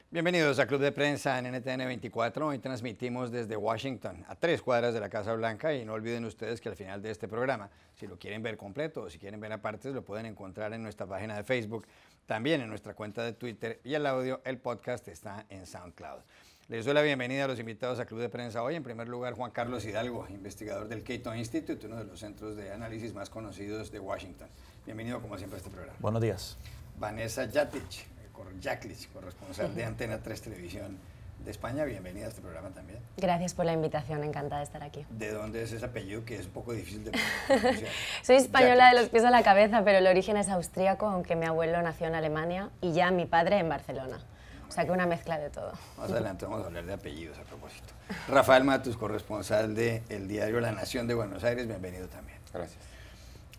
Bienvenidos a Club de Prensa en NTN 24. Hoy transmitimos desde Washington, a 3 cuadras de la Casa Blanca, y no olviden ustedes que al final de este programa, si lo quieren ver completo o si quieren ver a partes, lo pueden encontrar en nuestra página de Facebook, también en nuestra cuenta de Twitter, y el audio, el podcast está en SoundCloud. Les doy la bienvenida a los invitados a Club de Prensa hoy. En primer lugar, Juan Carlos Hidalgo, investigador del Cato Institute, uno de los centros de análisis más conocidos de Washington. Bienvenido como siempre a este programa. Buenos días. Vanessa Jaklic, corresponsal de Antena 3 Televisión de España. Bienvenida a este programa también. Gracias por la invitación, encantada de estar aquí. ¿De dónde es ese apellido que es un poco difícil de pronunciar? Soy española de los pies a la cabeza, pero el origen es austríaco, aunque mi abuelo nació en Alemania y ya mi padre en Barcelona. O sea que una mezcla de todo. Más adelante vamos a hablar de apellidos a propósito. Rafael Matus, corresponsal del diario La Nación de Buenos Aires, bienvenido también. Gracias.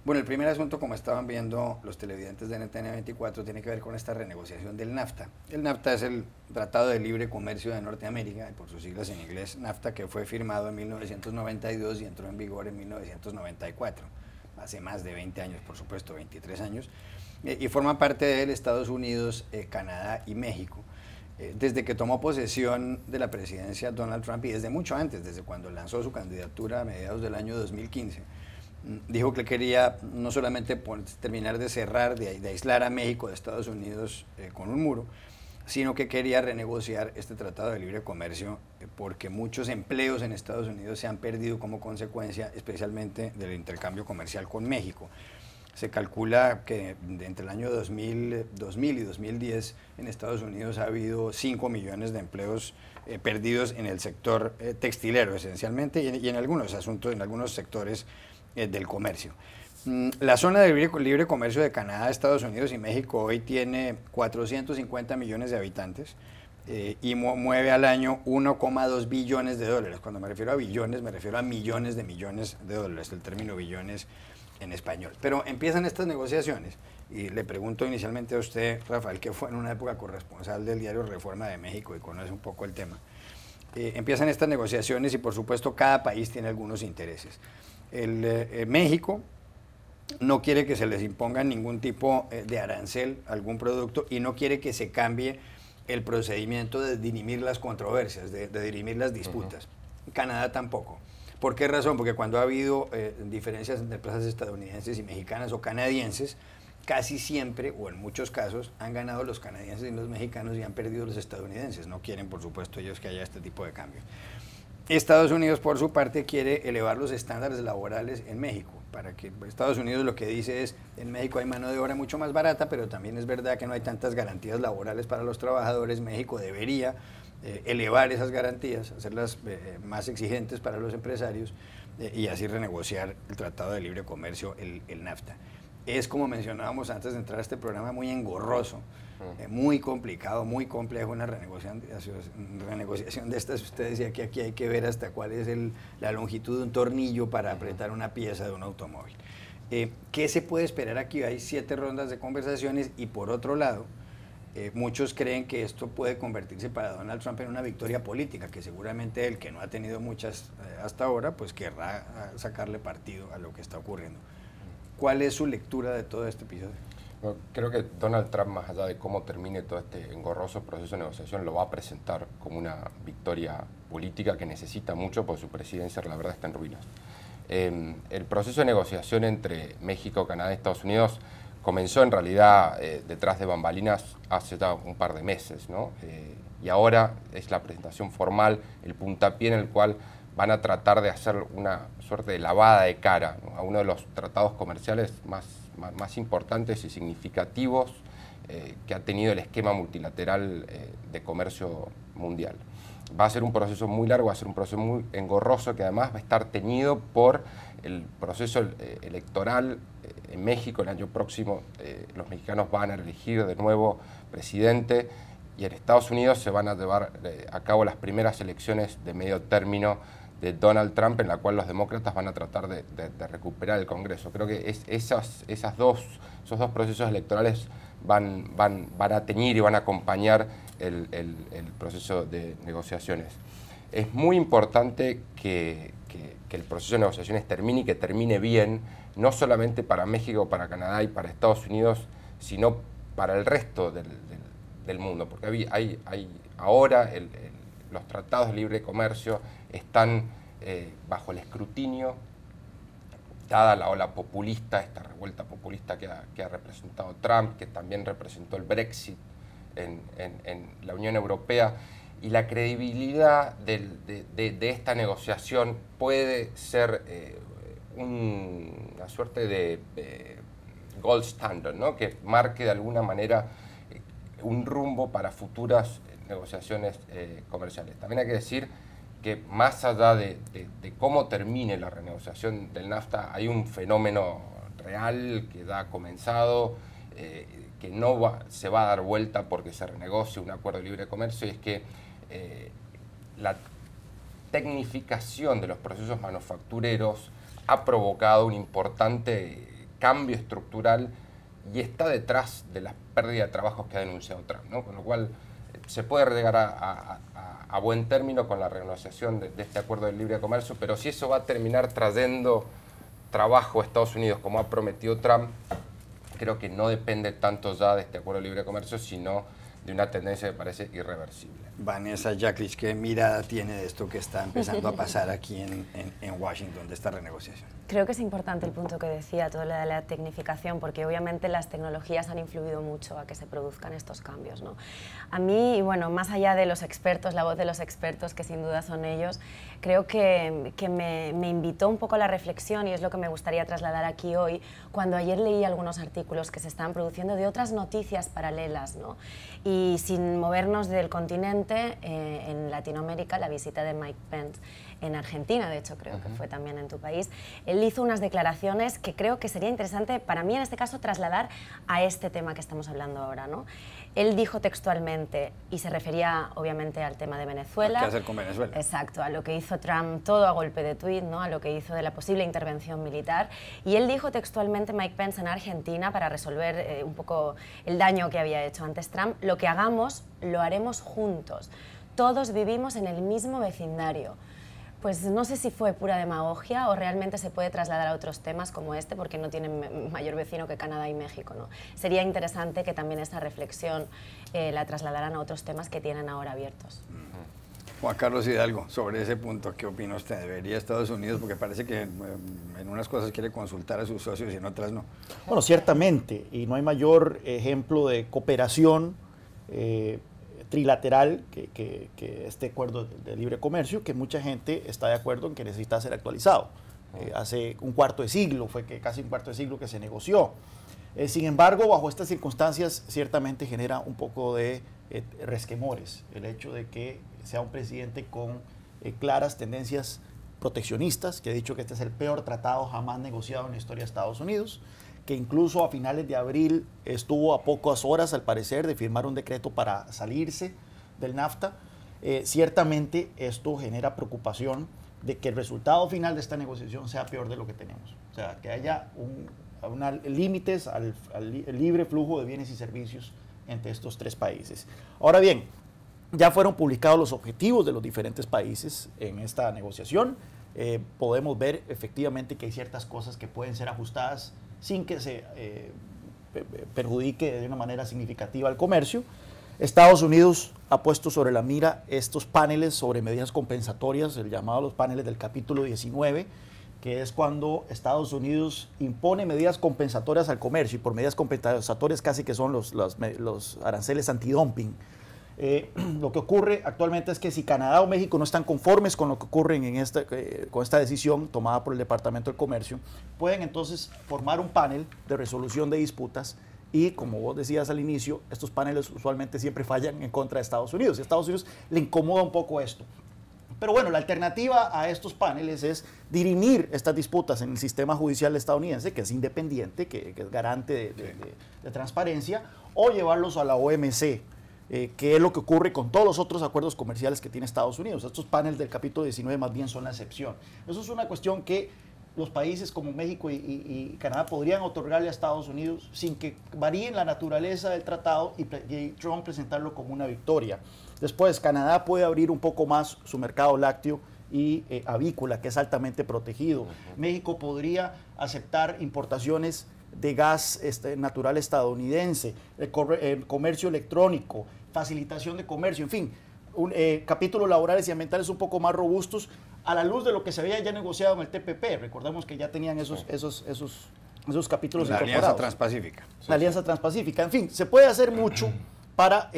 Bueno, el primer asunto, como estaban viendo los televidentes de NTN 24, tiene que ver con esta renegociación del NAFTA. El NAFTA es el Tratado de Libre Comercio de Norteamérica, y por sus siglas en inglés NAFTA, que fue firmado en 1992 y entró en vigor en 1994. Hace más de 20 años, por supuesto, 23 años. Y forma parte de él Estados Unidos, Canadá y México. Desde que tomó posesión de la presidencia Donald Trump, y desde mucho antes, desde cuando lanzó su candidatura a mediados del año 2015, dijo que quería no solamente terminar de cerrar, de aislar a México de Estados Unidos con un muro, sino que quería renegociar este Tratado de Libre Comercio porque muchos empleos en Estados Unidos se han perdido como consecuencia, especialmente del intercambio comercial con México. Se calcula que entre el año 2000 y 2010 en Estados Unidos ha habido 5 millones de empleos perdidos en el sector textilero esencialmente y en algunos asuntos, en algunos sectores del comercio. La zona de libre comercio de Canadá, Estados Unidos y México hoy tiene 450 millones de habitantes y mueve al año 1,2 billones de dólares. Cuando me refiero a billones, me refiero a millones de dólares, el término billones en español. Pero empiezan estas negociaciones y le pregunto inicialmente a usted, Rafael, que fue en una época corresponsal del diario Reforma de México y conoce un poco el tema. Empiezan estas negociaciones y por supuesto cada país tiene algunos intereses. México no quiere que se les imponga ningún tipo de arancel a algún producto y no quiere que se cambie el procedimiento de dirimir las controversias, de dirimir las disputas. Canadá tampoco. ¿Por qué razón? Porque cuando ha habido diferencias entre plazas estadounidenses y mexicanas o canadienses, casi siempre, o en muchos casos, han ganado los canadienses y los mexicanos y han perdido los estadounidenses. No quieren, por supuesto, ellos que haya este tipo de cambios. Estados Unidos, por su parte, quiere elevar los estándares laborales en México. Para que Estados Unidos lo que dice es, en México hay mano de obra mucho más barata, pero también es verdad que no hay tantas garantías laborales para los trabajadores. México debería elevar esas garantías, hacerlas más exigentes para los empresarios y así renegociar el Tratado de Libre Comercio, el NAFTA. Es, como mencionábamos antes de entrar a este programa, muy engorroso, muy complicado, muy complejo una renegociación de estas. Usted decía que aquí hay que ver hasta cuál es la longitud de un tornillo para apretar una pieza de un automóvil. ¿Qué se puede esperar aquí? Hay 7 rondas de conversaciones y por otro lado, muchos creen que esto puede convertirse para Donald Trump en una victoria política, que seguramente él, que no ha tenido muchas hasta ahora, pues querrá sacarle partido a lo que está ocurriendo. ¿Cuál es su lectura de todo este episodio? Bueno, creo que Donald Trump, más allá de cómo termine todo este engorroso proceso de negociación, lo va a presentar como una victoria política que necesita mucho, porque su presidencia, la verdad, está en ruinas. El proceso de negociación entre México, Canadá y Estados Unidos comenzó en realidad detrás de bambalinas hace ya un par de meses, ¿no? Y ahora es la presentación formal, el puntapié en el cual van a tratar de hacer una suerte de lavada de cara, ¿no?, a uno de los tratados comerciales más importantes y significativos que ha tenido el esquema multilateral de comercio mundial. Va a ser un proceso muy largo, va a ser un proceso muy engorroso, que además va a estar teñido por el proceso electoral en México. El año próximo los mexicanos van a elegir de nuevo presidente y en Estados Unidos se van a llevar a cabo las primeras elecciones de medio término de Donald Trump, en la cual los demócratas van a tratar de recuperar el Congreso. Creo que esos dos procesos electorales van a teñir y van a acompañar el proceso de negociaciones. Es muy importante que el proceso de negociaciones termine y que termine bien, no solamente para México, para Canadá y para Estados Unidos, sino para el resto del mundo, porque ahora los tratados de libre comercio están bajo el escrutinio, dada la ola populista, esta revuelta populista que ha representado Trump, que también representó el Brexit en la Unión Europea, y la credibilidad de esta negociación puede ser una suerte de gold standard, ¿no? Que marque de alguna manera un rumbo para futuras negociaciones comerciales. También hay que decir que más allá de cómo termine la renegociación del NAFTA, hay un fenómeno real que ya ha comenzado, que no se va a dar vuelta porque se renegocie un acuerdo de libre comercio, y es que la tecnificación de los procesos manufactureros ha provocado un importante cambio estructural y está detrás de la pérdida de trabajos que ha denunciado Trump, ¿no? Con lo cual se puede llegar a buen término con la renegociación de este acuerdo de libre comercio, pero si eso va a terminar trayendo trabajo a Estados Unidos como ha prometido Trump, creo que no depende tanto ya de este acuerdo de libre comercio, sino de una tendencia que parece irreversible. Vanessa Jacklitsch, ¿qué mirada tiene de esto que está empezando a pasar aquí en Washington, de esta renegociación? Creo que es importante el punto que decía, todo lo de la tecnificación, porque obviamente las tecnologías han influido mucho a que se produzcan estos cambios, ¿no? A mí, y bueno, más allá de los expertos, la voz de los expertos, que sin duda son ellos, creo que me invitó un poco a la reflexión, y es lo que me gustaría trasladar aquí hoy, cuando ayer leí algunos artículos que se estaban produciendo de otras noticias paralelas, ¿no? Y sin movernos del continente, en Latinoamérica, la visita de Mike Pence en Argentina, de hecho creo que fue también en tu país, él hizo unas declaraciones que creo que sería interesante para mí en este caso trasladar a este tema que estamos hablando ahora, ¿no? Él dijo textualmente, y se refería obviamente al tema de Venezuela. ¿Qué hacer con Venezuela? Exacto, a lo que hizo Trump, todo a golpe de tuit, ¿no? A lo que hizo de la posible intervención militar. Y él dijo textualmente, Mike Pence, en Argentina, para resolver un poco el daño que había hecho antes Trump: lo que hagamos, lo haremos juntos. Todos vivimos en el mismo vecindario. Pues no sé si fue pura demagogia o realmente se puede trasladar a otros temas como este, porque no tienen mayor vecino que Canadá y México, ¿no? Sería interesante que también esta reflexión la trasladaran a otros temas que tienen ahora abiertos. Juan Carlos Hidalgo, sobre ese punto, ¿qué opina usted? ¿Debería Estados Unidos? Porque parece que en unas cosas quiere consultar a sus socios y en otras no. Bueno, ciertamente, y no hay mayor ejemplo de cooperación trilateral que este acuerdo de libre comercio, que mucha gente está de acuerdo en que necesita ser actualizado. Hace casi un cuarto de siglo que se negoció. Sin embargo, bajo estas circunstancias, ciertamente genera un poco de resquemores el hecho de que sea un presidente con claras tendencias proteccionistas, que ha dicho que este es el peor tratado jamás negociado en la historia de Estados Unidos, que incluso a finales de abril estuvo a pocas horas, al parecer, de firmar un decreto para salirse del NAFTA. Ciertamente esto genera preocupación de que el resultado final de esta negociación sea peor de lo que tenemos. O sea, que haya límites al libre flujo de bienes y servicios entre estos tres países. Ahora bien, ya fueron publicados los objetivos de los diferentes países en esta negociación. Podemos ver efectivamente que hay ciertas cosas que pueden ser ajustadas sin que se perjudique de una manera significativa al comercio. Estados Unidos ha puesto sobre la mira estos paneles sobre medidas compensatorias, el llamado los paneles del capítulo 19, que es cuando Estados Unidos impone medidas compensatorias al comercio, y por medidas compensatorias casi que son los aranceles antidumping. Lo que ocurre actualmente es que si Canadá o México no están conformes con lo que ocurre con esta decisión tomada por el Departamento del Comercio, pueden entonces formar un panel de resolución de disputas, y como vos decías al inicio, estos paneles usualmente siempre fallan en contra de Estados Unidos, y a Estados Unidos le incomoda un poco esto. Pero bueno, la alternativa a estos paneles es dirimir estas disputas en el sistema judicial estadounidense, que es independiente, que es garante de transparencia, o llevarlos a la OMC, que es lo que ocurre con todos los otros acuerdos comerciales que tiene Estados Unidos. Estos paneles del capítulo 19 más bien son la excepción. Eso es una cuestión que los países como México y Canadá podrían otorgarle a Estados Unidos sin que varíen la naturaleza del tratado y Trump presentarlo como una victoria. Después, Canadá puede abrir un poco más su mercado lácteo y avícola, que es altamente protegido. México podría aceptar importaciones de gas natural estadounidense, comercio electrónico, facilitación de comercio, en fin, capítulos laborales y ambientales un poco más robustos a la luz de lo que se había ya negociado en el TPP. Recordamos que ya tenían esos capítulos la incorporados. Alianza Transpacífica. La Alianza Transpacífica. En fin, se puede hacer mucho para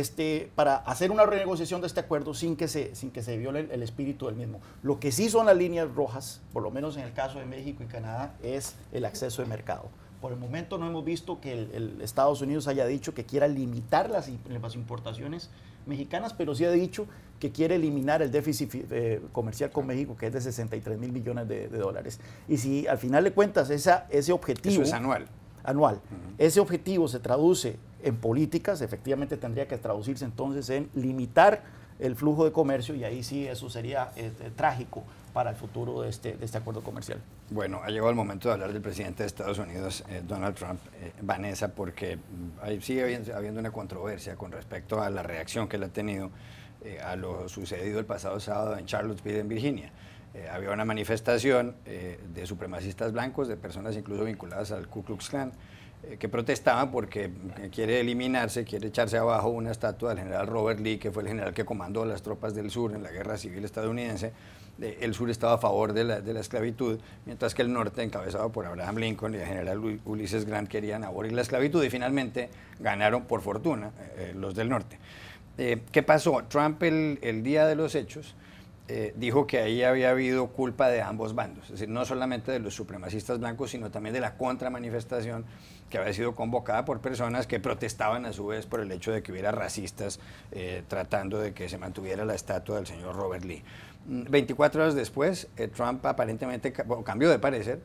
hacer una renegociación de este acuerdo sin que se viole el espíritu del mismo. Lo que sí son las líneas rojas, por lo menos en el caso de México y Canadá, es el acceso de mercado. Por el momento no hemos visto que el Estados Unidos haya dicho que quiera limitar las importaciones mexicanas, pero sí ha dicho que quiere eliminar el déficit comercial con México, que es de 63 mil millones de dólares. Y si al final de cuentas ese objetivo... Eso es anual. Anual. Ese objetivo se traduce en políticas, efectivamente tendría que traducirse entonces en limitar el flujo de comercio, y ahí sí eso sería trágico para el futuro de este acuerdo comercial. Bueno, ha llegado el momento de hablar del presidente de Estados Unidos, Donald Trump, Vanessa, porque ahí sigue habiendo una controversia con respecto a la reacción que él ha tenido a lo sucedido el pasado sábado en Charlottesville, en Virginia. Había una manifestación de supremacistas blancos, de personas incluso vinculadas al Ku Klux Klan, que protestaban porque quiere echarse abajo una estatua del general Robert Lee, que fue el general que comandó las tropas del sur en la guerra civil estadounidense. El sur estaba a favor de la esclavitud, mientras que el norte, encabezado por Abraham Lincoln y el general Ulysses Grant, querían abolir la esclavitud, y finalmente ganaron, por fortuna, los del norte. ¿Qué pasó? Trump el día de los hechos dijo que ahí había habido culpa de ambos bandos, es decir, no solamente de los supremacistas blancos, sino también de la contramanifestación que había sido convocada por personas que protestaban a su vez por el hecho de que hubiera racistas tratando de que se mantuviera la estatua del señor Robert Lee. 24 horas después, Trump aparentemente cambió de parecer,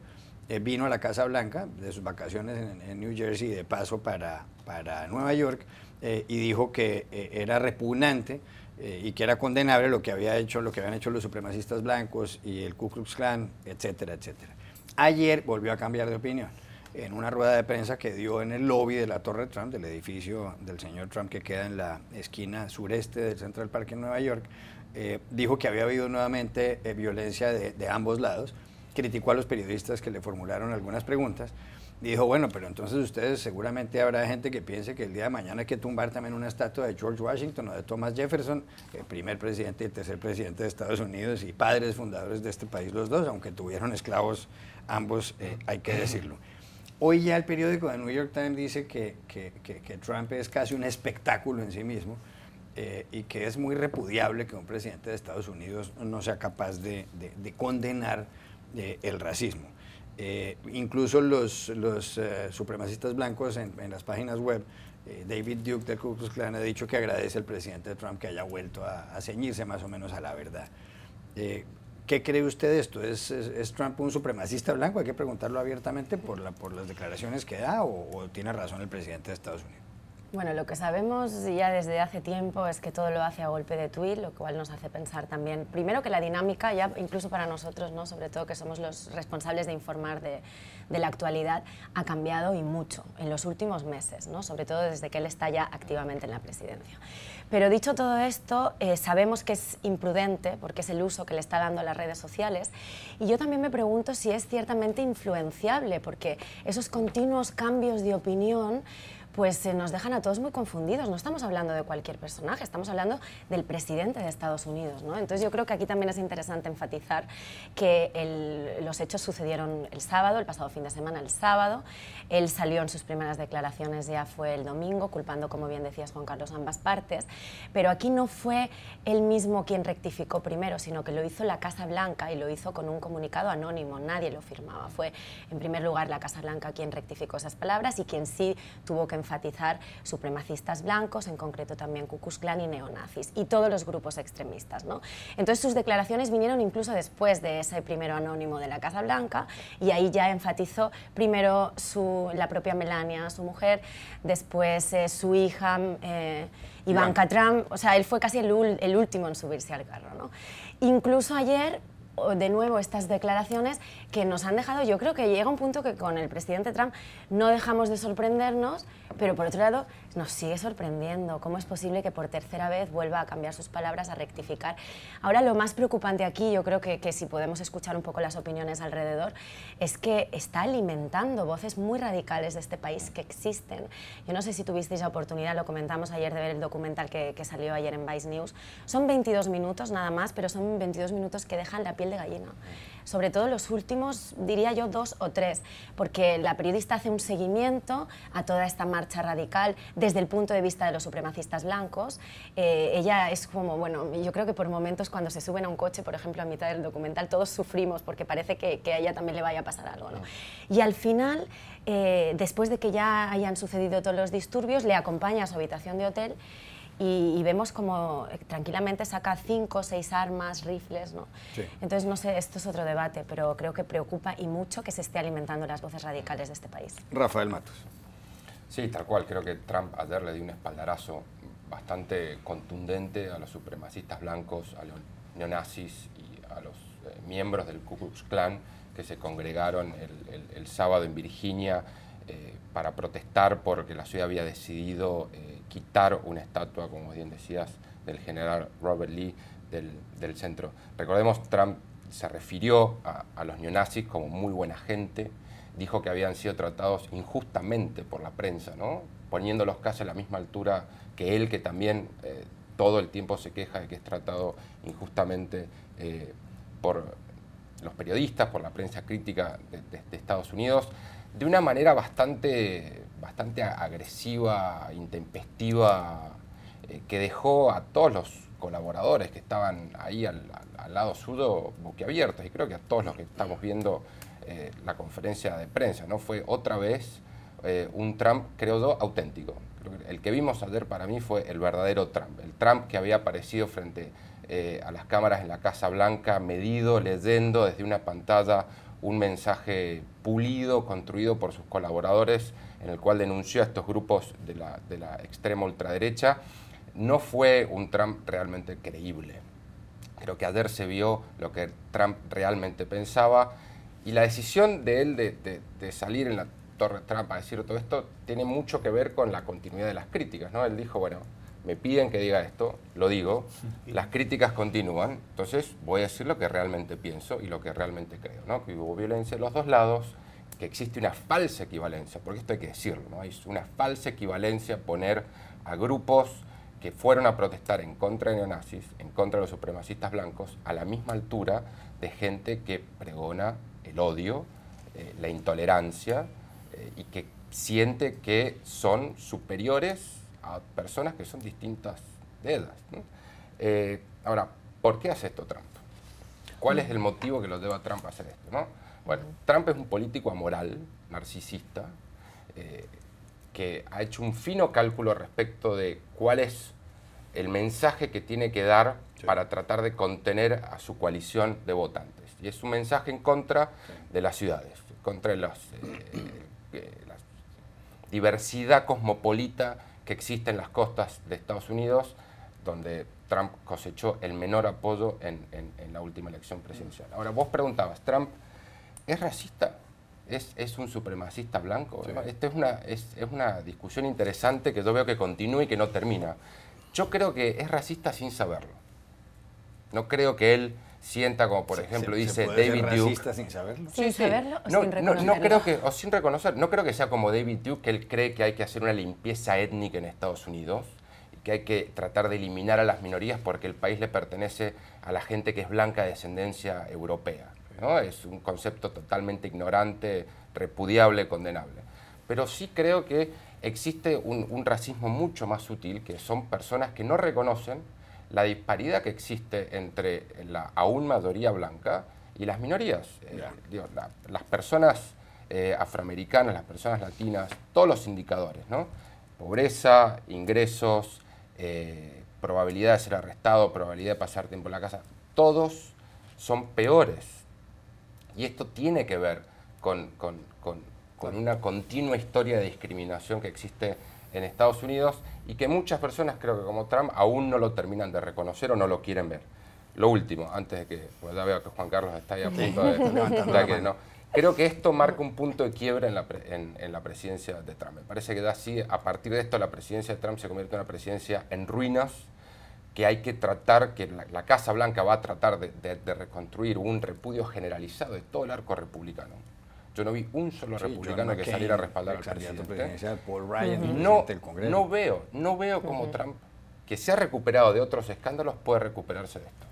vino a la Casa Blanca de sus vacaciones en New Jersey, de paso para Nueva York, y dijo que era repugnante y que era condenable lo que habían hecho los supremacistas blancos y el Ku Klux Klan, etcétera, etcétera. Ayer volvió a cambiar de opinión. En una rueda de prensa que dio en el lobby de la Torre Trump, del edificio del señor Trump que queda en la esquina sureste del Central Park en Nueva York, dijo que había habido nuevamente violencia de ambos lados, criticó a los periodistas que le formularon algunas preguntas, dijo, bueno, pero entonces ustedes seguramente habrá gente que piense que el día de mañana hay que tumbar también una estatua de George Washington o de Thomas Jefferson, el primer presidente y el tercer presidente de Estados Unidos y padres fundadores de este país los dos, aunque tuvieron esclavos ambos, hay que decirlo. Hoy ya el periódico de New York Times dice que Trump es casi un espectáculo en sí mismo, y que es muy repudiable que un presidente de Estados Unidos no sea capaz de condenar el racismo. Incluso los supremacistas blancos en las páginas web, David Duke del Ku Klux Klan ha dicho que agradece al presidente Trump que haya vuelto a ceñirse más o menos a la verdad. ¿Qué cree usted de esto? ¿Es Trump un supremacista blanco? Hay que preguntarlo abiertamente por las declaraciones que da, o tiene razón el presidente de Estados Unidos. Bueno, lo que sabemos ya desde hace tiempo es que todo lo hace a golpe de tuit, lo cual nos hace pensar también, primero, que la dinámica, ya incluso para nosotros, ¿no?, sobre todo que somos los responsables de informar de la actualidad, ha cambiado y mucho en los últimos meses, ¿no?, sobre todo desde que él está ya activamente en la presidencia. Pero dicho todo esto, sabemos que es imprudente porque es el uso que le está dando a las redes sociales, y yo también me pregunto si es ciertamente influenciable, porque esos continuos cambios de opinión pues nos dejan a todos muy confundidos. No estamos hablando de cualquier personaje, estamos hablando del presidente de Estados Unidos, ¿no? Entonces yo creo que aquí también es interesante enfatizar que los hechos sucedieron el sábado, el pasado fin de semana, el sábado. Él salió en sus primeras declaraciones, ya fue el domingo, culpando, como bien decías, Juan Carlos, ambas partes, pero aquí no fue él mismo quien rectificó primero, sino que lo hizo la Casa Blanca, y lo hizo con un comunicado anónimo, nadie lo firmaba. Fue, en primer lugar, la Casa Blanca quien rectificó esas palabras, y quien sí tuvo que enfatizar supremacistas blancos, en concreto también Ku Klux Klan y neonazis, y todos los grupos extremistas, ¿no? Entonces sus declaraciones vinieron incluso después de ese primero anónimo de la Casa Blanca, y ahí ya enfatizó primero la propia Melania, su mujer, después su hija Ivanka Trump. O sea, él fue casi el último en subirse al carro, ¿no? Incluso ayer de nuevo estas declaraciones que nos han dejado, yo creo que llega un punto que con el presidente Trump no dejamos de sorprendernos, pero por otro lado nos sigue sorprendiendo. ¿Cómo es posible que por tercera vez vuelva a cambiar sus palabras, a rectificar? Ahora lo más preocupante aquí, yo creo que si podemos escuchar un poco las opiniones alrededor, es que está alimentando voces muy radicales de este país que existen. Yo no sé si tuvisteis la oportunidad, lo comentamos ayer, de ver el documental que salió ayer en Vice News. Son 22 minutos nada más, pero son 22 minutos que dejan la piel de gallina. Sobre todo los últimos, diría yo, 2 o 3, porque la periodista hace un seguimiento a toda esta marcha radical desde el punto de vista de los supremacistas blancos. Ella es como, bueno, yo creo que por momentos cuando se suben a un coche, por ejemplo, a mitad del documental, todos sufrimos porque parece que a ella también le vaya a pasar algo, ¿no? Y al final, después de que ya hayan sucedido todos los disturbios, le acompaña a su habitación de hotel y vemos como tranquilamente saca 5 o 6 armas, rifles, ¿no? Sí. Entonces, no sé, esto es otro debate, pero creo que preocupa y mucho que se esté alimentando las voces radicales de este país. Rafael Matos. Sí, tal cual. Creo que Trump ayer le dio un espaldarazo bastante contundente a los supremacistas blancos, a los neonazis y a los miembros del Ku Klux Klan que se congregaron el sábado en Virginia para protestar porque la ciudad había decidido quitar una estatua, como bien decías, del general Robert Lee del centro. Recordemos, Trump se refirió a los neonazis como muy buena gente, dijo que habían sido tratados injustamente por la prensa, ¿no? Poniéndolos casi a la misma altura que él, que también todo el tiempo se queja de que es tratado injustamente por los periodistas, por la prensa crítica de Estados Unidos, de una manera bastante agresiva, intempestiva, que dejó a todos los colaboradores que estaban ahí al lado suyo boquiabiertos, y creo que a todos los que estamos viendo la conferencia de prensa, ¿no? Fue otra vez un Trump, creo yo, auténtico. El que vimos ayer para mí fue el verdadero Trump, el Trump que había aparecido frente a las cámaras en la Casa Blanca, medido, leyendo desde una pantalla un mensaje pulido, construido por sus colaboradores, en el cual denunció a estos grupos de la extrema ultraderecha. No fue un Trump realmente creíble. Creo que ayer se vio lo que Trump realmente pensaba, y la decisión de él de salir en la Torre Trump a decir todo esto tiene mucho que ver con la continuidad de las críticas, ¿no? Él dijo, bueno, me piden que diga esto, lo digo, las críticas continúan, entonces voy a decir lo que realmente pienso y lo que realmente creo, ¿no? Que hubo violencia de los dos lados, que existe una falsa equivalencia, porque esto hay que decirlo, ¿no? Hay una falsa equivalencia poner a grupos que fueron a protestar en contra de neonazis, en contra de los supremacistas blancos, a la misma altura de gente que pregona el odio, la intolerancia, y que siente que son superiores a personas que son distintas de ellas, ¿no? Ahora, ¿por qué hace esto Trump? ¿Cuál es el motivo que lo lleva a Trump a hacer esto, ¿no? Bueno, Trump es un político amoral, narcisista, que ha hecho un fino cálculo respecto de cuál es el mensaje que tiene que dar para tratar de contener a su coalición de votantes. Y es un mensaje en contra de las ciudades, contra la diversidad cosmopolita que existe en las costas de Estados Unidos, donde Trump cosechó el menor apoyo en la última elección presidencial. Ahora, vos preguntabas, ¿Trump es racista? ¿Es un supremacista blanco? Sí. Esta es una discusión interesante que yo veo que continúa y que no termina. Yo creo que es racista sin saberlo. No creo que él sienta como, por ejemplo, dice David Duke. ¿Racista sin saberlo? ¿Sin saberlo o sin reconocerlo? No creo que, o sin reconocer, no creo que sea como David Duke, que él cree que hay que hacer una limpieza étnica en Estados Unidos y que hay que tratar de eliminar a las minorías porque el país le pertenece a la gente que es blanca de descendencia europea, ¿no? Es un concepto totalmente ignorante, repudiable, condenable. Pero sí creo que existe un racismo mucho más sutil, que son personas que no reconocen la disparidad que existe entre la aún mayoría blanca y las minorías. Las personas afroamericanas, las personas latinas, todos los indicadores, ¿no? Pobreza, ingresos, probabilidad de ser arrestado, probabilidad de pasar tiempo en la casa, todos son peores. Y esto tiene que ver con una continua historia de discriminación que existe en Estados Unidos y que muchas personas, creo que como Trump, aún no lo terminan de reconocer o no lo quieren ver. Lo último, antes de que, pues ya veo que Juan Carlos está ahí a punto de levantando ya la que mano. no. Creo que esto marca un punto de quiebra en la presidencia de Trump. Me parece que así, a partir de esto, la presidencia de Trump se convierte en una presidencia en ruinas, que hay que tratar, que la Casa Blanca va a tratar de reconstruir un repudio generalizado de todo el arco republicano. Yo no vi un solo republicano que saliera a respaldar al candidato presidente. presidencial, Paul Ryan, el No, presidente del Congreso. no veo cómo Trump, que se ha recuperado de otros escándalos, puede recuperarse de esto.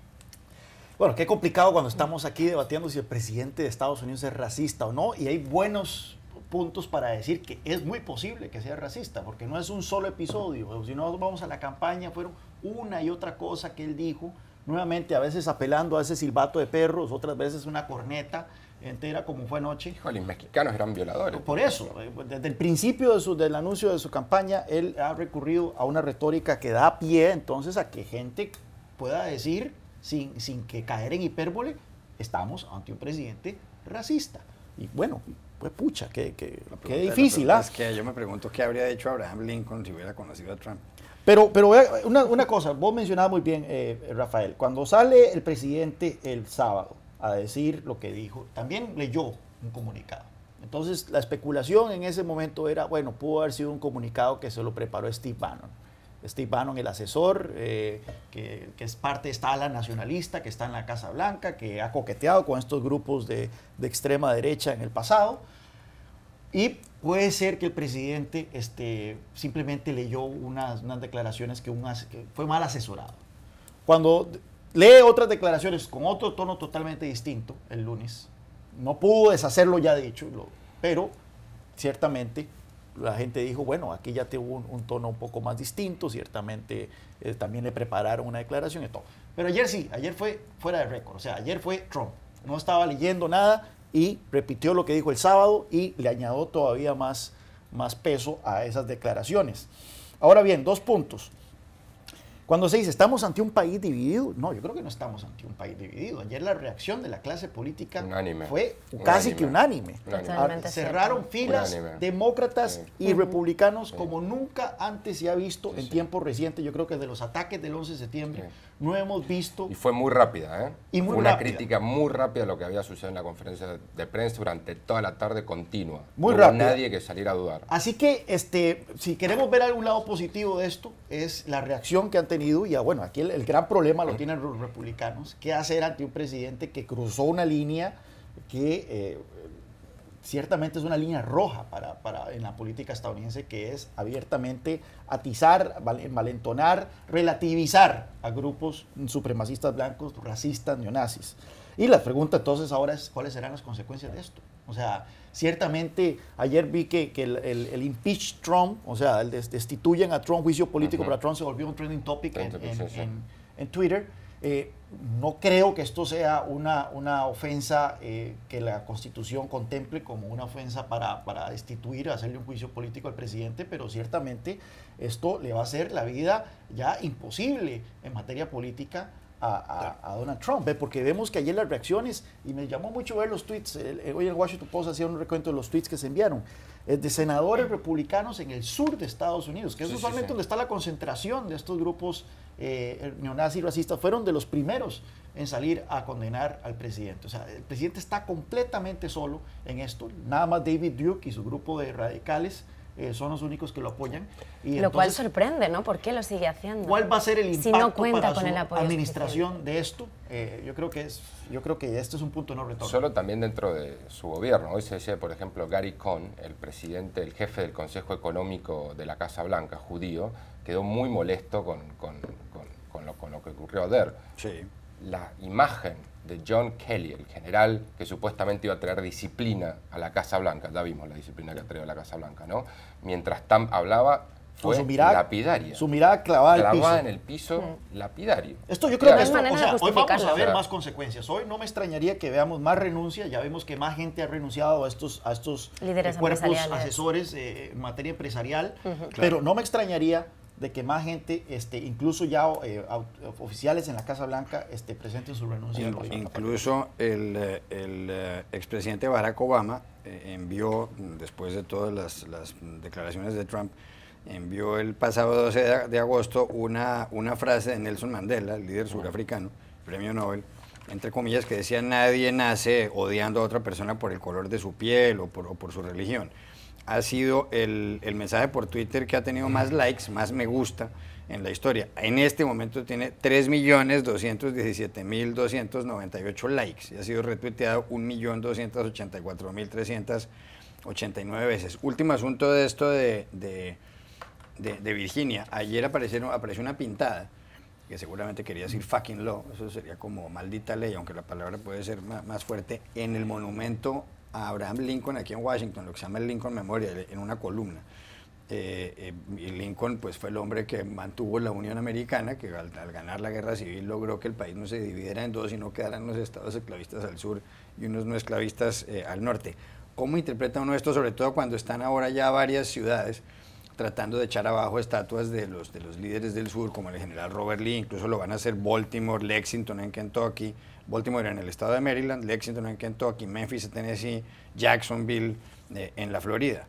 Bueno, qué complicado cuando estamos aquí debatiendo si el presidente de Estados Unidos es racista o no, y hay buenos puntos para decir que es muy posible que sea racista, porque no es un solo episodio. Si no vamos a la campaña, fueron una y otra cosa que él dijo, nuevamente a veces apelando a ese silbato de perros, otras veces una corneta entera como fue anoche. Híjole, los mexicanos eran violadores. Por eso, desde el principio del anuncio de su campaña, él ha recurrido a una retórica que da pie entonces a que gente pueda decir, sin que caer en hipérbole, estamos ante un presidente racista. Y bueno, pues pucha, qué difícil. Es que yo me pregunto qué habría hecho Abraham Lincoln si hubiera conocido a Trump. Pero una cosa, vos mencionabas muy bien, Rafael, cuando sale el presidente el sábado a decir lo que dijo, también leyó un comunicado. Entonces la especulación en ese momento era, bueno, pudo haber sido un comunicado que se lo preparó Steve Bannon. Steve Bannon, el asesor, que es parte de esta ala nacionalista, que está en la Casa Blanca, que ha coqueteado con estos grupos de extrema derecha en el pasado. Y puede ser que el presidente simplemente leyó unas declaraciones que fue mal asesorado. Cuando lee otras declaraciones con otro tono totalmente distinto el lunes, no pudo deshacer lo ya dicho, pero ciertamente la gente dijo, bueno, aquí ya tuvo un tono un poco más distinto, ciertamente también le prepararon una declaración y todo. Pero ayer sí, ayer fue fuera de récord, o sea, ayer fue Trump, no estaba leyendo nada y repitió lo que dijo el sábado y le añadió todavía más peso a esas declaraciones. Ahora bien, 2 puntos. Cuando se dice, ¿estamos ante un país dividido? No, yo creo que no estamos ante un país dividido. Ayer la reacción de la clase política fue casi que unánime. Cerraron filas demócratas y republicanos como nunca antes se ha visto en tiempos recientes. Yo creo que de los ataques del 11 de septiembre no hemos visto... Y fue muy rápida, ¿eh? Y muy fue una rápida. crítica muy rápida de lo que había sucedido en la conferencia de prensa durante toda la tarde continua. Muy no hubo rápida. nadie que saliera a dudar. Así que si queremos ver algún lado positivo de esto, es la reacción que han tenido. Y bueno, aquí el gran problema lo tienen los republicanos. ¿Qué hacer ante un presidente que cruzó una línea que ciertamente es una línea roja en la política estadounidense, que es abiertamente atizar, envalentonar, relativizar a grupos supremacistas blancos, racistas, neonazis? Y la pregunta entonces ahora es, ¿cuáles serán las consecuencias de esto? O sea, ciertamente ayer vi que el impeach Trump, o sea, el destituyen a Trump, juicio político para Trump, se volvió un trending topic en Twitter. No creo que esto sea una ofensa que la Constitución contemple como una ofensa para destituir, hacerle un juicio político al presidente, pero ciertamente esto le va a hacer la vida ya imposible en materia política a Donald Trump, porque vemos que ayer las reacciones, y me llamó mucho ver los tweets, hoy en el Washington Post hacía un recuento de los tweets que se enviaron, de senadores republicanos en el sur de Estados Unidos, que es usualmente donde está la concentración de estos grupos neonazis racistas, fueron de los primeros en salir a condenar al presidente. O sea, el presidente está completamente solo en esto, nada más David Duke y su grupo de radicales son los únicos que lo apoyan. Y lo cual sorprende, ¿no? ¿Por qué lo sigue haciendo? ¿Cuál va a ser el impacto si no cuenta para con su el apoyo administración suficiente de esto? Yo creo que este es un punto de no retorno. Solo también dentro de su gobierno. Hoy se decía, por ejemplo, Gary Cohn, el jefe del Consejo Económico de la Casa Blanca, judío, quedó muy molesto con lo que ocurrió ayer. Sí. La imagen de John Kelly, el general que supuestamente iba a traer disciplina a la Casa Blanca, ya vimos la disciplina que ha traído a la Casa Blanca, ¿no? Mientras Trump hablaba, fue lapidaria. Su mirada clavada en el piso, lapidario. Esto yo creo que hoy vamos a ver claro. más consecuencias. Hoy no me extrañaría que veamos más renuncia. Ya vemos que más gente ha renunciado a estos líderes cuerpos asesores en materia empresarial, pero no me extrañaría de que más gente, incluso ya oficiales en la Casa Blanca, presenten su renuncia. Incluso el expresidente Barack Obama envió, después de todas las declaraciones de Trump, envió el pasado 12 de agosto una frase de Nelson Mandela, el líder surafricano, premio Nobel, entre comillas, que decía: nadie nace odiando a otra persona por el color de su piel o por su religión. Ha sido el mensaje por Twitter que ha tenido más likes, más me gusta en la historia. En este momento tiene 3.217.298 likes y ha sido retuiteado 1.284.389 veces. Último asunto de esto de Virginia. Ayer apareció una pintada que seguramente quería decir fucking law, eso sería como maldita ley, aunque la palabra puede ser más fuerte, en el monumento a Abraham Lincoln aquí en Washington, lo que se llama el Lincoln Memorial, en una columna. Y Lincoln pues fue el hombre que mantuvo la Unión Americana, que al ganar la guerra civil logró que el país no se dividiera en dos, sino quedaran unos estados esclavistas al sur y unos no esclavistas al norte. ¿Cómo interpreta uno esto, sobre todo cuando están ahora ya varias ciudades tratando de echar abajo estatuas de los líderes del sur, como el general Robert Lee? Incluso lo van a hacer Baltimore, Lexington en Kentucky, Baltimore en el estado de Maryland, Lexington en Kentucky, Memphis en Tennessee, Jacksonville en la Florida.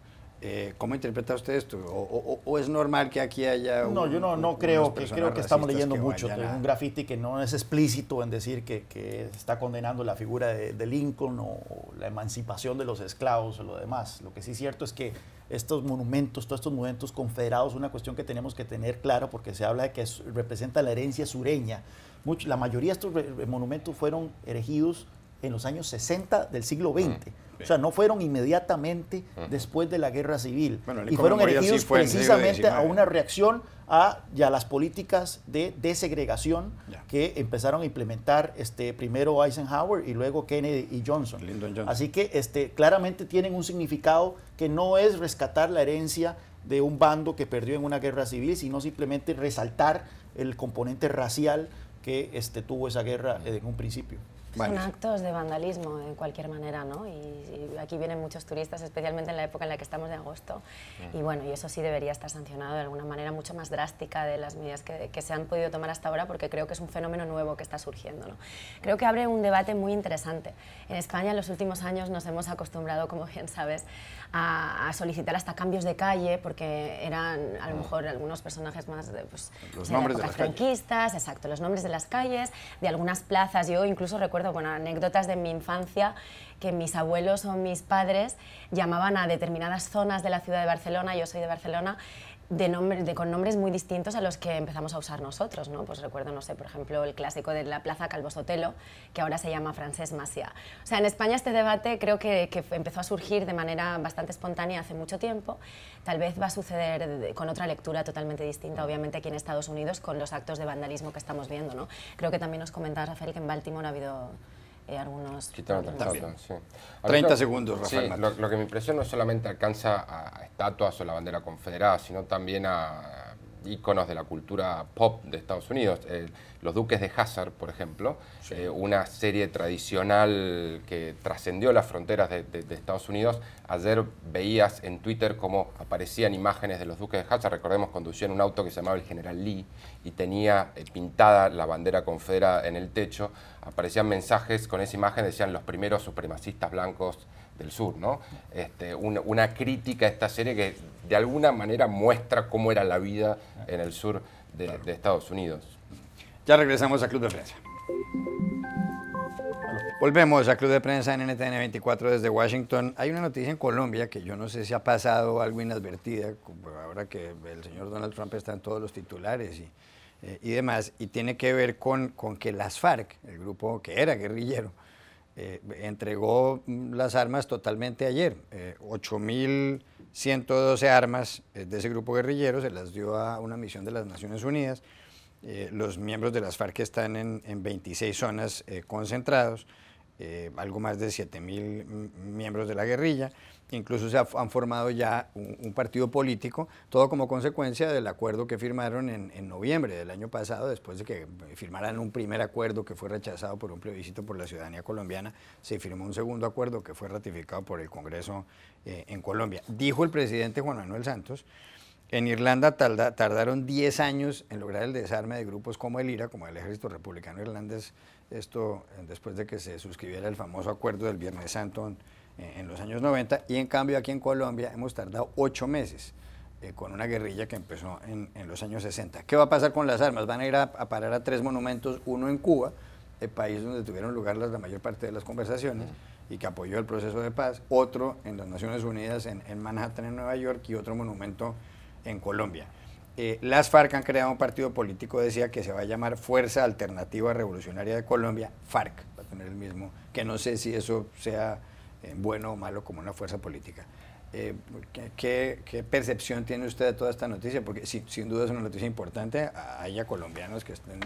¿Cómo interpreta usted esto? ¿O es normal que aquí haya No, yo no creo que estamos leyendo mucho. Un graffiti que no es explícito en decir que está condenando la figura de Lincoln o la emancipación de los esclavos o lo demás. Lo que sí es cierto es que todos estos monumentos confederados, una cuestión que tenemos que tener claro, porque se habla de que representa la herencia sureña. La mayoría de estos monumentos fueron erigidos en los años 60 del siglo XX. O sea, no fueron inmediatamente después de la Guerra Civil. Bueno, y fueron erigidos precisamente a una reacción a las políticas de desegregación que empezaron a implementar primero Eisenhower y luego Kennedy y Johnson. Así que claramente tienen un significado que no es rescatar la herencia de un bando que perdió en una guerra civil, sino simplemente resaltar el componente racial que tuvo esa guerra en un principio. Son actos de vandalismo de cualquier manera, ¿no? Y aquí vienen muchos turistas, especialmente en la época en la que estamos de agosto. Y bueno, y eso sí debería estar sancionado de alguna manera mucho más drástica de las medidas que se han podido tomar hasta ahora, porque creo que es un fenómeno nuevo que está surgiendo, ¿no? Creo que abre un debate muy interesante. En España en los últimos años nos hemos acostumbrado, como bien sabes, a solicitar hasta cambios de calle, porque eran a lo mejor algunos personajes más de, pues, los nombres de las franquistas, exacto, los nombres de las calles, de algunas plazas. Yo incluso recuerdo, bueno, anécdotas de mi infancia, que mis abuelos o mis padres llamaban a determinadas zonas de la ciudad de Barcelona, yo soy de Barcelona, con nombres muy distintos a los que empezamos a usar nosotros, ¿no? Pues recuerdo, no sé, por ejemplo, el clásico de la Plaza Calvo Sotelo, que ahora se llama Francesc Macià. O sea, en España este debate creo que empezó a surgir de manera bastante espontánea hace mucho tiempo. Tal vez va a suceder con otra lectura totalmente distinta, obviamente, aquí en Estados Unidos, con los actos de vandalismo que estamos viendo, ¿no? Creo que también nos comentaba Rafael que en Baltimore ha habido algunos... Sí. 30 segundos, Rafael. Sí, lo que me impresiona no solamente alcanza a estatuas o la bandera confederada, sino también a íconos de la cultura pop de Estados Unidos. Los Duques de Hazzard, por ejemplo, una serie tradicional que trascendió las fronteras de Estados Unidos. Ayer veías en Twitter cómo aparecían imágenes de los Duques de Hazzard. Recordemos, conducían un auto que se llamaba el General Lee y tenía pintada la bandera confederada en el techo. Aparecían mensajes con esa imagen, decían los primeros supremacistas blancos del sur, ¿no? Una crítica a esta serie que de alguna manera muestra cómo era la vida en el sur de Estados Unidos. Ya regresamos a Club de Prensa. Volvemos a Club de Prensa en NTN 24 desde Washington. Hay una noticia en Colombia que yo no sé si ha pasado algo inadvertida, ahora que el señor Donald Trump está en todos los titulares y demás, y tiene que ver con que las FARC, el grupo que era guerrillero, entregó las armas totalmente ayer. 8.112 armas de ese grupo guerrillero se las dio a una misión de las Naciones Unidas. Los miembros de las FARC están en 26 zonas concentrados, algo más de 7.000 miembros de la guerrilla. Incluso se han formado ya un partido político, todo como consecuencia del acuerdo que firmaron en noviembre del año pasado, después de que firmaran un primer acuerdo que fue rechazado por un plebiscito por la ciudadanía colombiana. Se firmó un segundo acuerdo que fue ratificado por el Congreso en Colombia. Dijo el presidente Juan Manuel Santos: en Irlanda tardaron 10 años en lograr el desarme de grupos como el IRA, como el Ejército Republicano Irlandés, esto después de que se suscribiera el famoso acuerdo del Viernes Santo en los años 90, y en cambio aquí en Colombia hemos tardado 8 meses con una guerrilla que empezó en los años 60. ¿Qué va a pasar con las armas? Van a ir a parar a 3 monumentos, uno en Cuba, país donde tuvieron lugar la mayor parte de las conversaciones y que apoyó el proceso de paz, otro en las Naciones Unidas en Manhattan, en Nueva York, y otro monumento en Colombia. Las FARC han creado un partido político, decía, que se va a llamar Fuerza Alternativa Revolucionaria de Colombia, FARC, va a tener el mismo, que no sé si eso sea bueno o malo como una fuerza política. ¿Qué percepción tiene usted de toda esta noticia? Porque sin duda es una noticia importante. Hay colombianos que estén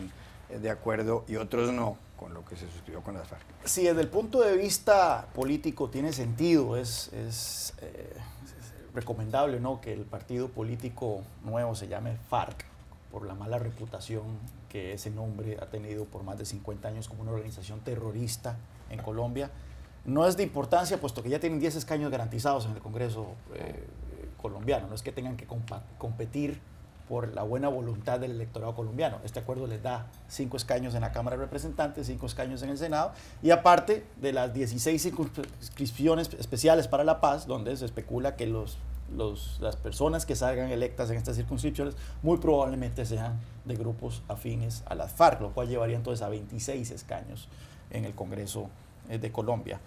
de acuerdo y otros no con lo que se suscribió con las FARC. Sí, desde el punto de vista político tiene sentido, es recomendable, ¿no?, que el partido político nuevo se llame FARC, por la mala reputación que ese nombre ha tenido por más de 50 años como una organización terrorista en Colombia. No es de importancia, puesto que ya tienen 10 escaños garantizados en el Congreso colombiano. No es que tengan que competir por la buena voluntad del electorado colombiano. Este acuerdo les da 5 escaños en la Cámara de Representantes, 5 escaños en el Senado, y aparte de las 16 circunscripciones especiales para la paz, donde se especula que las personas que salgan electas en estas circunscripciones muy probablemente sean de grupos afines a las FARC, lo cual llevaría entonces a 26 escaños en el Congreso de Colombia.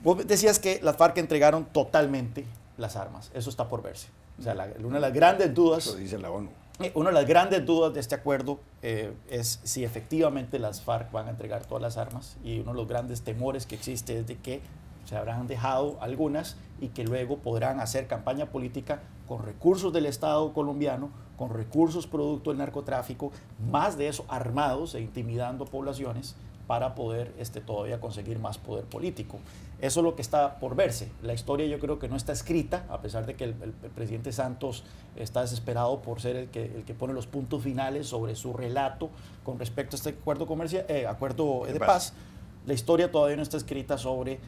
Vos decías que las FARC entregaron totalmente las armas. Eso está por verse. O sea, una de las grandes dudas... Eso dice la ONU. Una de las grandes dudas de este acuerdo es si efectivamente las FARC van a entregar todas las armas, y uno de los grandes temores que existe es de que se habrán dejado algunas y que luego podrán hacer campaña política con recursos del Estado colombiano, con recursos producto del narcotráfico, más de eso armados e intimidando poblaciones para poder todavía conseguir más poder político. Eso es lo que está por verse. La historia yo creo que no está escrita, a pesar de que el presidente Santos está desesperado por ser el que pone los puntos finales sobre su relato con respecto a este acuerdo de paz. La historia todavía no está escrita sobre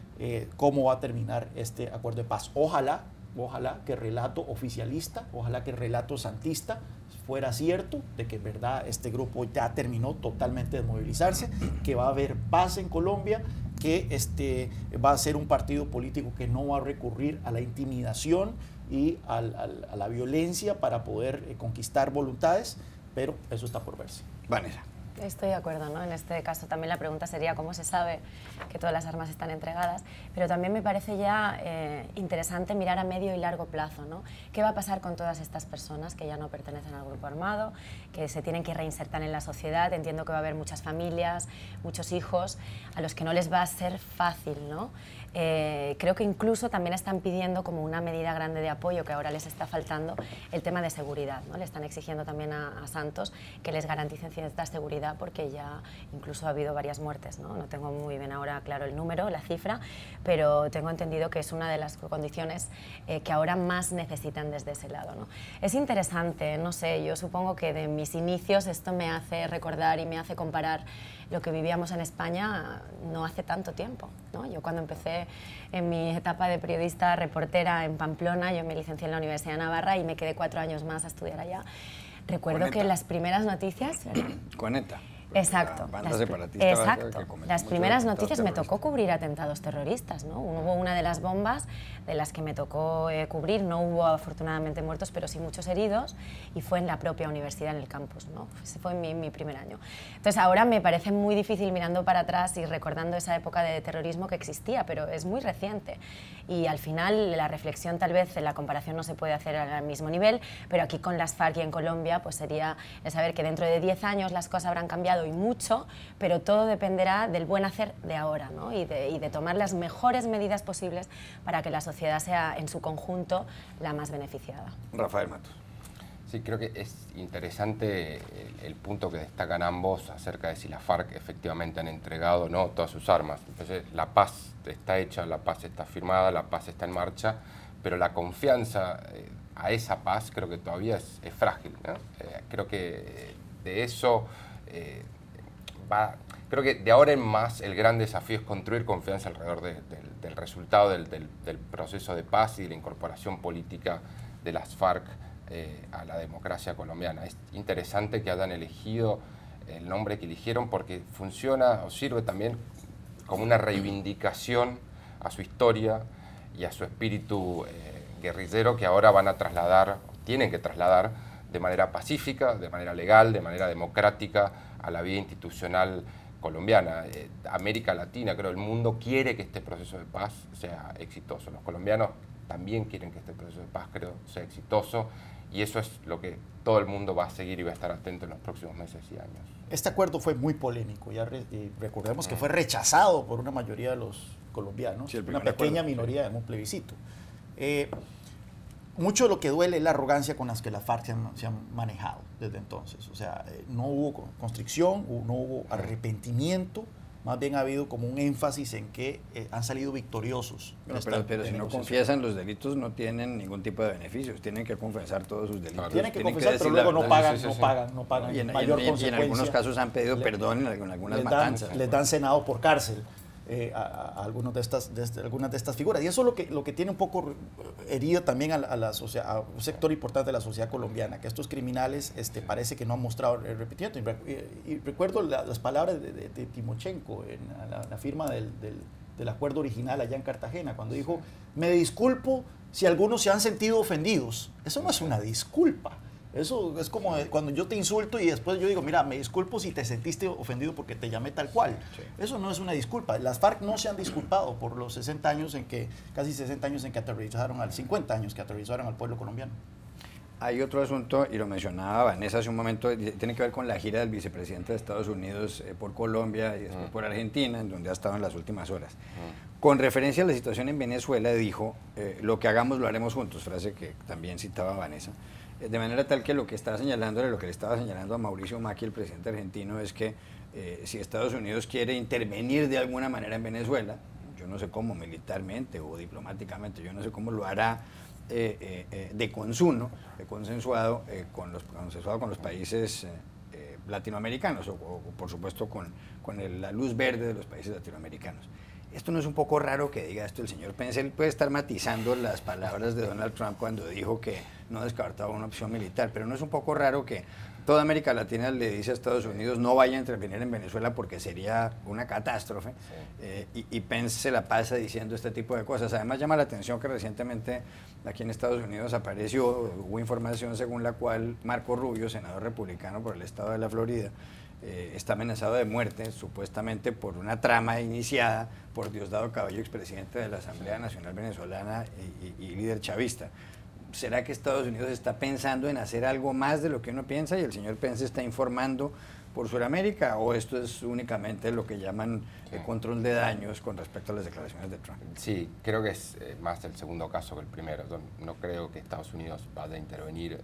cómo va a terminar este acuerdo de paz. Ojalá que el relato oficialista, ojalá que el relato santista fuera cierto, de que en verdad este grupo ya terminó totalmente de movilizarse, que va a haber paz en Colombia, que va a ser un partido político que no va a recurrir a la intimidación y a la violencia para poder conquistar voluntades, pero eso está por verse. Vanessa. Estoy de acuerdo, ¿no? En este caso también la pregunta sería cómo se sabe que todas las armas están entregadas, pero también me parece ya interesante mirar a medio y largo plazo, ¿no? ¿Qué va a pasar con todas estas personas que ya no pertenecen al grupo armado, que se tienen que reinsertar en la sociedad? Entiendo que va a haber muchas familias, muchos hijos, a los que no les va a ser fácil, ¿no? Creo que incluso también están pidiendo como una medida grande de apoyo que ahora les está faltando, el tema de seguridad, ¿no? Le están exigiendo también a Santos que les garanticen cierta seguridad, porque ya incluso ha habido varias muertes, ¿no? No tengo muy bien ahora claro el número, la cifra, pero tengo entendido que es una de las condiciones que ahora más necesitan desde ese lado, ¿no? Es interesante, no sé, yo supongo que de mis inicios esto me hace recordar y me hace comparar lo que vivíamos en España no hace tanto tiempo, ¿no? Yo cuando empecé en mi etapa de periodista reportera en Pamplona, yo me licencié en la Universidad de Navarra y me quedé 4 años más a estudiar allá. Recuerdo que las primeras noticias... Con ETA. Exacto. Las primeras noticias me tocó cubrir atentados terroristas, ¿no? Hubo una de las bombas de las que me tocó cubrir, no hubo afortunadamente muertos, pero sí muchos heridos, y fue en la propia universidad, en el campus, ¿no? Ese fue mi primer año. Entonces ahora me parece muy difícil mirando para atrás y recordando esa época de terrorismo que existía, pero es muy reciente. Y al final la reflexión, tal vez la comparación no se puede hacer al mismo nivel, pero aquí con las FARC y en Colombia pues sería el saber que dentro de 10 años las cosas habrán cambiado y mucho, pero todo dependerá del buen hacer de ahora, ¿no? y de tomar las mejores medidas posibles para que la sociedad sea en su conjunto la más beneficiada. Rafael Matos. Sí, creo que es interesante el punto que destacan ambos acerca de si las FARC efectivamente han entregado o no todas sus armas. Entonces, la paz está hecha, la paz está firmada, la paz está en marcha, pero la confianza a esa paz creo que todavía es frágil, ¿no? Creo que de eso creo que de ahora en más el gran desafío es construir confianza alrededor del resultado del proceso de paz y de la incorporación política de las FARC a la democracia colombiana. Es interesante que hayan elegido el nombre que eligieron porque funciona o sirve también como una reivindicación a su historia y a su espíritu guerrillero que ahora van a trasladar, tienen que trasladar de manera pacífica, de manera legal, de manera democrática a la vida institucional colombiana. América Latina, creo, el mundo quiere que este proceso de paz sea exitoso. Los colombianos también quieren que este proceso de paz, creo, sea exitoso, y eso es lo que todo el mundo va a seguir y va a estar atento en los próximos meses y años. Este acuerdo fue muy polémico, y recordemos que fue rechazado por una mayoría de los colombianos, sí, una pequeña minoría en un plebiscito. Mucho de lo que duele es la arrogancia con las que las FARC se han manejado desde entonces. O sea, no hubo constricción, no hubo arrepentimiento, más bien ha habido como un énfasis en que han salido victoriosos. Bueno, pero si no confiesan los delitos no tienen ningún tipo de beneficios, tienen que confesar todos sus delitos. Tienen que confesar, pero luego no pagan. Y en algunos casos han pedido perdón en algunas matanzas. Les dan senado por cárcel. A algunas de estas figuras. Y eso es lo que tiene un poco herido también a un sector importante de la sociedad colombiana, que estos criminales parece que no han mostrado arrepentimiento. Y recuerdo las palabras de Timochenko en la firma del acuerdo original allá en Cartagena, cuando dijo, me disculpo si algunos se han sentido ofendidos. Eso no es una disculpa. Eso es como cuando yo te insulto y después yo digo, mira, me disculpo si te sentiste ofendido porque te llamé tal cual. Sí. Eso no es una disculpa. Las FARC no se han disculpado por los casi 60 años en que aterrorizaron 50 años que aterrorizaron al pueblo colombiano. Hay otro asunto, y lo mencionaba Vanessa hace un momento, tiene que ver con la gira del vicepresidente de Estados Unidos por Colombia y después por Argentina, en donde ha estado en las últimas horas. Con referencia a la situación en Venezuela, dijo, lo que hagamos lo haremos juntos, frase que también citaba Vanessa. De manera tal que lo que está señalando, lo que le estaba señalando a Mauricio Macri, el presidente argentino, es que si Estados Unidos quiere intervenir de alguna manera en Venezuela, yo no sé cómo, militarmente o diplomáticamente, yo no sé cómo lo hará consensuado con los países latinoamericanos o por supuesto con la luz verde de los países latinoamericanos. ¿Esto no es un poco raro que diga esto el señor Pence? Él puede estar matizando las palabras de Donald Trump cuando dijo que no descartaba una opción militar, pero ¿no es un poco raro que toda América Latina le dice a Estados Unidos no vaya a intervenir en Venezuela porque sería una catástrofe? Sí. Y Pence se la pasa diciendo este tipo de cosas. Además llama la atención que recientemente aquí en Estados Unidos hubo información según la cual Marco Rubio, senador republicano por el estado de la Florida, está amenazado de muerte, supuestamente por una trama iniciada por Diosdado Cabello, expresidente de la Asamblea Nacional Venezolana y líder chavista. ¿Será que Estados Unidos está pensando en hacer algo más de lo que uno piensa y el señor Pence está informando por Sudamérica, o esto es únicamente lo que llaman control de daños con respecto a las declaraciones de Trump? Sí, creo que es más el segundo caso que el primero. Yo no creo que Estados Unidos vaya a intervenir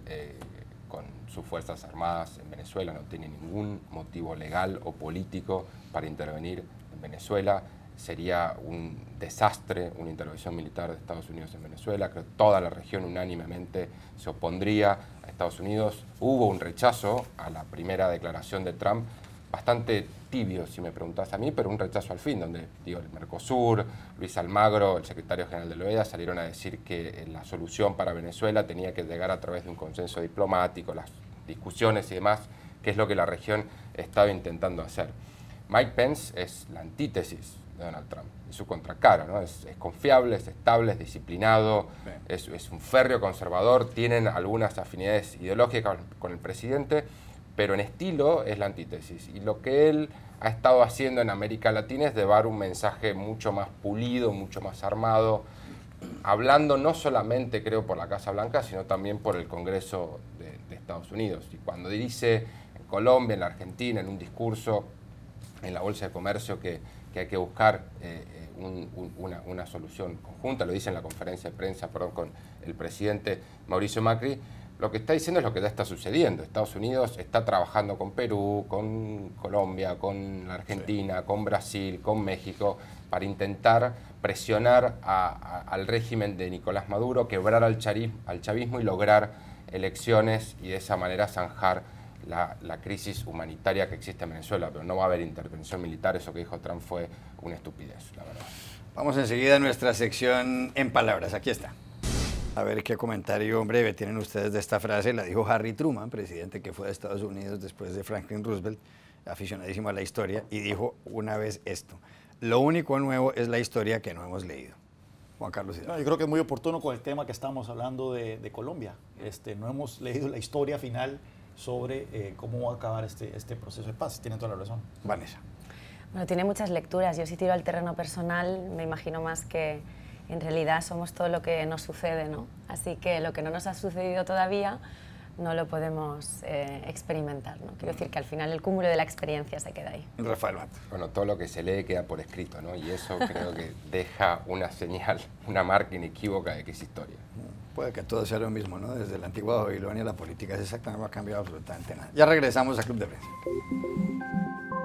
con sus Fuerzas Armadas en Venezuela, no tiene ningún motivo legal o político para intervenir en Venezuela. Sería un desastre una intervención militar de Estados Unidos en Venezuela. Creo que toda la región unánimemente se opondría a Estados Unidos. Hubo un rechazo a la primera declaración de Trump, bastante tibio, si me preguntás a mí, pero un rechazo al fin, donde el Mercosur, Luis Almagro, el secretario general de la OEA, salieron a decir que la solución para Venezuela tenía que llegar a través de un consenso diplomático, las discusiones y demás, que es lo que la región estaba intentando hacer. Mike Pence es la antítesis de Donald Trump, es su contracara, ¿no? Es confiable, es estable, es disciplinado, es un férreo conservador, tienen algunas afinidades ideológicas con el presidente, pero en estilo es la antítesis. Y lo que él ha estado haciendo en América Latina es llevar un mensaje mucho más pulido, mucho más armado, hablando no solamente, creo, por la Casa Blanca, sino también por el Congreso de Estados Unidos. Y cuando dice en Colombia, en la Argentina, en un discurso, en la Bolsa de Comercio, que hay que buscar una solución conjunta, lo dice en la conferencia de prensa con el presidente Mauricio Macri, lo que está diciendo es lo que ya está sucediendo. Estados Unidos está trabajando con Perú, con Colombia, con la Argentina, con Brasil, con México, para intentar presionar al régimen de Nicolás Maduro, quebrar al chavismo y lograr elecciones y de esa manera zanjar la crisis humanitaria que existe en Venezuela. Pero no va a haber intervención militar, eso que dijo Trump fue una estupidez, la verdad. Vamos enseguida a nuestra sección en palabras, aquí está. A ver qué comentario breve tienen ustedes de esta frase. La dijo Harry Truman, presidente que fue de Estados Unidos después de Franklin Roosevelt, aficionadísimo a la historia, y dijo una vez esto: lo único nuevo es la historia que no hemos leído. Juan Carlos Hidalgo. No, yo creo que es muy oportuno con el tema que estamos hablando de Colombia. No hemos leído la historia final sobre cómo va a acabar este proceso de paz. Tienen toda la razón. Vanessa. Bueno, tiene muchas lecturas. Yo si tiro al terreno personal me imagino más que en realidad somos todo lo que nos sucede, ¿no? Así que lo que no nos ha sucedido todavía no lo podemos experimentar, ¿no? Quiero decir que al final el cúmulo de la experiencia se queda ahí. Rafael Matos. Bueno, todo lo que se lee queda por escrito, ¿no? Y eso creo que deja una señal, una marca inequívoca de que es historia. Puede que todo sea lo mismo, ¿no? Desde la antigua Babilonia la política es exactamente, no ha cambiado absolutamente nada. Ya regresamos a Club de Prensa.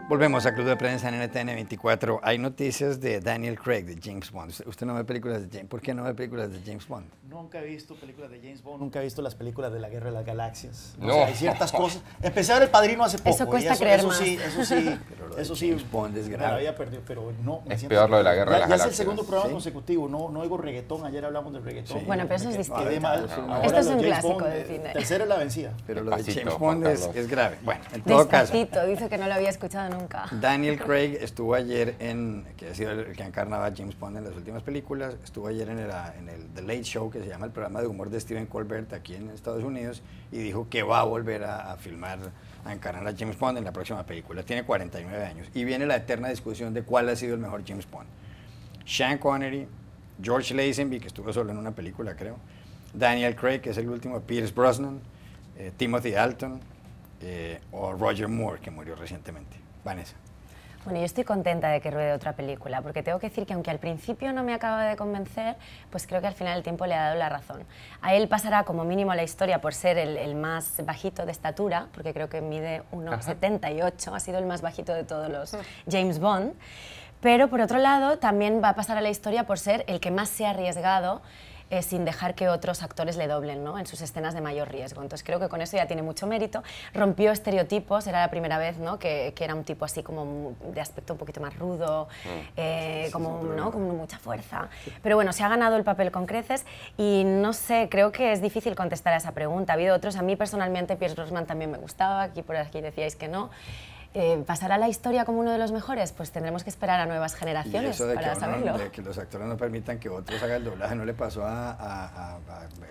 Volvemos a Club de Prensa en NTN 24. Hay noticias de Daniel Craig, de James Bond. ¿Usted no ve películas de James? ¿Por qué no ve películas de James Bond? Nunca he visto películas de James Bond, nunca he visto las películas de la Guerra de las Galaxias. No. O sea, hay ciertas cosas. Empecé a ver El Padrino hace poco. Eso cuesta creer más. Pero lo de Eso sí. James Bond es Me la grave. había perdido, pero no. me Es siento- peor lo de la Guerra de las Ya es el Galaxias. segundo programa Sí. consecutivo, no oigo reggaetón. Ayer hablamos del reggaetón. Sí. Bueno, pero eso es distinto. Quedé mal. Esto Ahora es lo un de James clásico Bond, del cine. Tercera es la vencida. Pero lo de Despacito, James Juan Bond Carlos. es grave. Bueno, en todo caso, Despacito, dice que no lo había escuchado nunca. Daniel Craig estuvo ayer que ha sido el que encarnaba a James Bond en las últimas películas, estuvo ayer en el The Late Show, que se llama el programa de humor de Stephen Colbert aquí en Estados Unidos, y dijo que va a volver a filmar, a encarnar a James Bond en la próxima película. Tiene 49 años. Y viene la eterna discusión de cuál ha sido el mejor James Bond. Sean Connery, George Lazenby, que estuvo solo en una película, creo, Daniel Craig, que es el último, Pierce Brosnan, Timothy Dalton, o Roger Moore, que murió recientemente. Vanessa. Bueno, yo estoy contenta de que ruede otra película, porque tengo que decir que aunque al principio no me acaba de convencer, pues creo que al final el tiempo le ha dado la razón. A él pasará como mínimo la historia por ser el más bajito de estatura, porque creo que mide 1,78, ha sido el más bajito de todos los James Bond, pero por otro lado también va a pasar a la historia por ser el que más se ha arriesgado sin dejar que otros actores le doblen, ¿no?, en sus escenas de mayor riesgo. Entonces creo que con eso ya tiene mucho mérito. Rompió estereotipos, era la primera vez, ¿no?, que era un tipo así como de aspecto un poquito más rudo, como, ¿no?, con mucha fuerza. Pero bueno, se ha ganado el papel con creces y no sé, creo que es difícil contestar a esa pregunta. Ha habido otros, a mí personalmente Pierce Brosnan también me gustaba, por aquí decíais que no. ¿Pasará la historia como uno de los mejores? Pues tendremos que esperar a nuevas Y generaciones eso de para que, saberlo. de que los actores no permitan que otros hagan el doblaje, ¿no le pasó a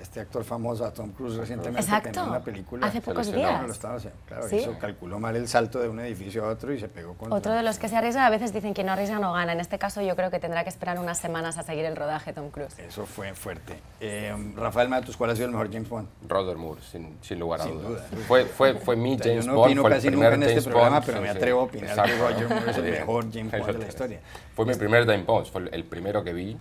este actor famoso, a Tom Cruise, recientemente, que Exacto, en una película? hace pocos No, días. lo estaba haciendo, claro, ¿Sí? hizo, calculó mal el salto de un edificio a otro y se pegó contra... Otro de los que se arriesga, a veces dicen que no arriesga no gana. En este caso yo creo que tendrá que esperar unas semanas a seguir el rodaje Tom Cruise. Eso fue fuerte. Rafael Matus, ¿cuál ha sido el mejor James Bond? Roger Moore, sin lugar a Sin dudas. duda. Fue mi O sea, James yo no Bond, opino fue el casi primer nunca en este James programa, Bond, pero sí, me sí. atrevo a opinar que Exacto. Roger Moore es el Sí. mejor James Bond de la historia. Fue mi primer James Bond, fue el primero que vi.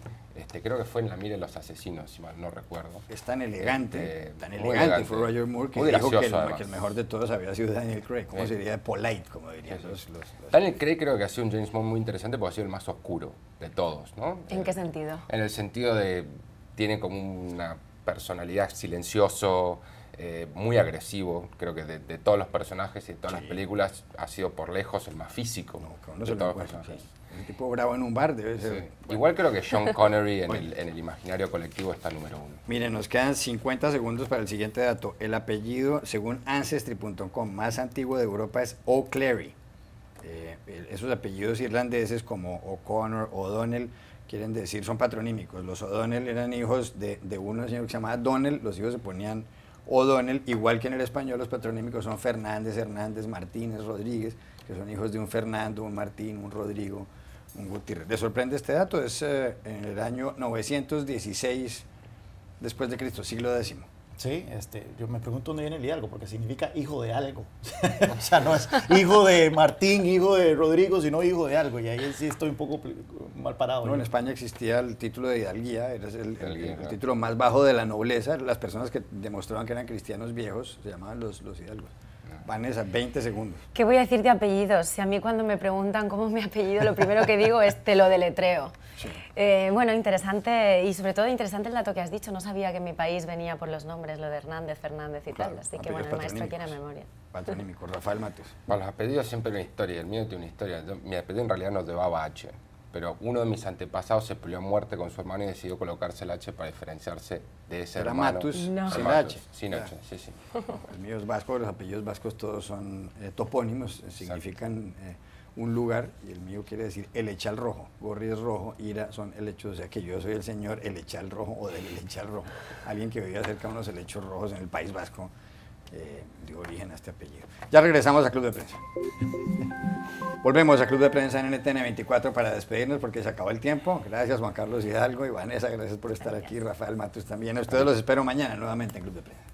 Creo que fue en La Mira de los Asesinos, si mal no recuerdo. Es tan elegante, Muy elegante. fue Roger Moore, que Muy dijo que gracioso, que el mejor de todos había sido Daniel Craig. ¿Cómo Sí. sería? Polite, como dirían Sí, sí. los... Daniel Craig creo que ha sido un James Bond muy interesante porque ha sido el más oscuro de todos, ¿no? ¿En qué sentido? En el sentido de, tiene como una personalidad silencioso, muy agresivo. Creo que de todos los personajes y de todas las películas ha sido por lejos el más físico No, que uno de se lo todos los encuentra, personajes. sí. Un tipo bravo en un bar debe ser... Sí. bueno. Igual creo que Sean Connery en el imaginario colectivo está número uno. Miren, nos quedan 50 segundos para el siguiente dato. El apellido, según Ancestry.com, más antiguo de Europa es O'Clery. Esos apellidos irlandeses como O'Connor, O'Donnell, quieren decir, son patronímicos. Los O'Donnell eran hijos de un señor que se llamaba Donnell, los hijos se ponían O'Donnell, igual que en el español los patronímicos son Fernández, Hernández, Martínez, Rodríguez, que son hijos de un Fernando, un Martín, un Rodrigo, un Gutiérrez. ¿Les sorprende este dato? Es en el año 916 después de Cristo, siglo X. Sí, yo me pregunto dónde viene el Hidalgo, porque significa hijo de algo. O sea, no es hijo de Martín, hijo de Rodrigo, sino hijo de algo. Y ahí sí estoy un poco mal parado. No, en yo. España existía el título de hidalguía, era el Claro. título más bajo de la nobleza. Las personas que demostraban que eran cristianos viejos se llamaban los hidalgos. Vanessa, 20 segundos. ¿Qué voy a decir de apellidos? Si a mí cuando me preguntan cómo es mi apellido, lo primero que digo es te lo deletreo. Sí. Bueno, interesante, y sobre todo interesante el dato que has dicho. No sabía que en mi país venía por los nombres, lo de Hernández, Fernández y Claro, tal. Así que apellidos bueno, el maestro tiene patronímicos. memoria. Patronímico, Rafael Matos. Bueno, los apellidos siempre una historia, el mío tiene una historia. Mi apellido en realidad no llevaba H, pero uno de mis antepasados se peleó a muerte con su hermano y decidió colocarse el H para diferenciarse de ese Era hermano. Matus No. sin Matus, H. sin H, Ya. sí, sí. El mío es vasco, los apellidos vascos todos son topónimos, significan un lugar, y el mío quiere decir el Echal Rojo. Gorri es rojo, Ira son helechos, o sea que yo soy el señor el Echal Rojo o del Echal Rojo. Alguien que vivía cerca de unos helechos rojos en el País Vasco, dio origen a este apellido. Ya regresamos a Club de Prensa. Volvemos a Club de Prensa en NTN 24 para despedirnos porque se acabó el tiempo. Gracias Juan Carlos Hidalgo y Vanessa, gracias por estar aquí. Rafael Matus también. A ustedes los espero mañana nuevamente en Club de Prensa.